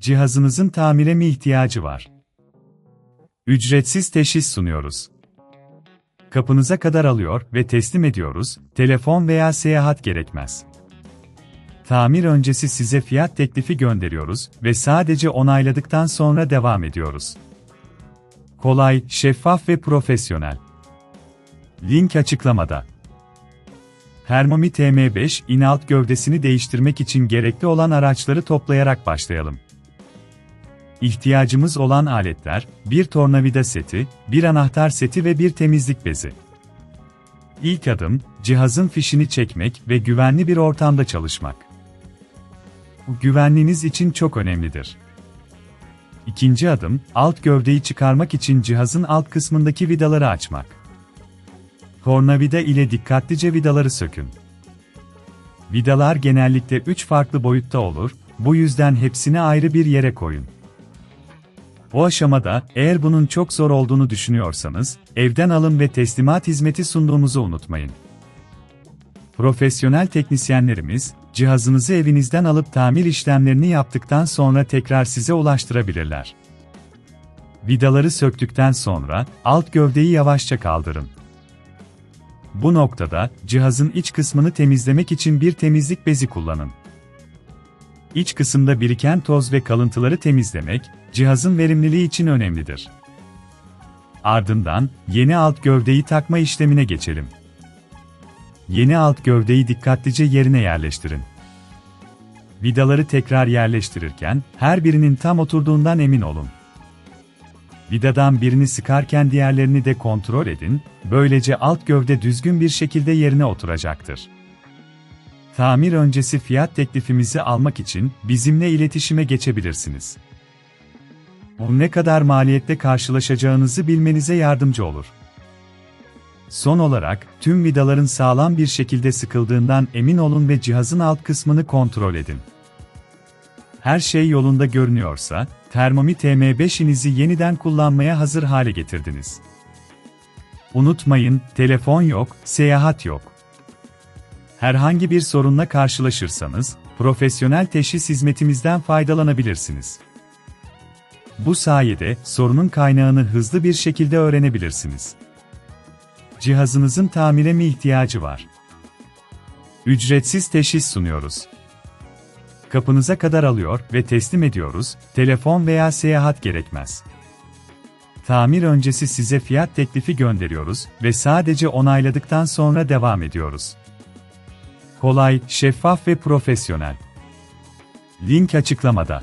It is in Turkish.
Cihazınızın tamire mi ihtiyacı var? Ücretsiz teşhis sunuyoruz. Kapınıza kadar alıyor ve teslim ediyoruz, telefon veya seyahat gerekmez. Tamir öncesi size fiyat teklifi gönderiyoruz ve sadece onayladıktan sonra devam ediyoruz. Kolay, şeffaf ve profesyonel. Link açıklamada. Thermomix TM5'in alt gövdesini değiştirmek için gerekli olan araçları toplayarak başlayalım. İhtiyacımız olan aletler, bir tornavida seti, bir anahtar seti ve bir temizlik bezi. İlk adım, cihazın fişini çekmek ve güvenli bir ortamda çalışmak. Bu güvenliğiniz için çok önemlidir. İkinci adım, alt gövdeyi çıkarmak için cihazın alt kısmındaki vidaları açmak. Tornavida ile dikkatlice vidaları sökün. Vidalar genellikle 3 farklı boyutta olur, bu yüzden hepsini ayrı bir yere koyun. O aşamada, eğer bunun çok zor olduğunu düşünüyorsanız, evden alım ve teslimat hizmeti sunduğumuzu unutmayın. Profesyonel teknisyenlerimiz, cihazınızı evinizden alıp tamir işlemlerini yaptıktan sonra tekrar size ulaştırabilirler. Vidaları söktükten sonra, alt gövdeyi yavaşça kaldırın. Bu noktada, cihazın iç kısmını temizlemek için bir temizlik bezi kullanın. İç kısımda biriken toz ve kalıntıları temizlemek, cihazın verimliliği için önemlidir. Ardından, yeni alt gövdeyi takma işlemine geçelim. Yeni alt gövdeyi dikkatlice yerine yerleştirin. Vidaları tekrar yerleştirirken, her birinin tam oturduğundan emin olun. Vidadan birini sıkarken diğerlerini de kontrol edin, böylece alt gövde düzgün bir şekilde yerine oturacaktır. Tamir öncesi fiyat teklifimizi almak için bizimle iletişime geçebilirsiniz. Bu ne kadar maliyetle karşılaşacağınızı bilmenize yardımcı olur. Son olarak, tüm vidaların sağlam bir şekilde sıkıldığından emin olun ve cihazın alt kısmını kontrol edin. Her şey yolunda görünüyorsa, Thermomix TM5'inizi yeniden kullanmaya hazır hale getirdiniz. Unutmayın, telefon yok, seyahat yok. Herhangi bir sorunla karşılaşırsanız, profesyonel teşhis hizmetimizden faydalanabilirsiniz. Bu sayede sorunun kaynağını hızlı bir şekilde öğrenebilirsiniz. Cihazınızın tamire mi ihtiyacı var? Ücretsiz teşhis sunuyoruz. Kapınıza kadar alıyor ve teslim ediyoruz, telefon veya seyahat gerekmez. Tamir öncesi size fiyat teklifi gönderiyoruz ve sadece onayladıktan sonra devam ediyoruz. Kolay, şeffaf ve profesyonel. Link açıklamada.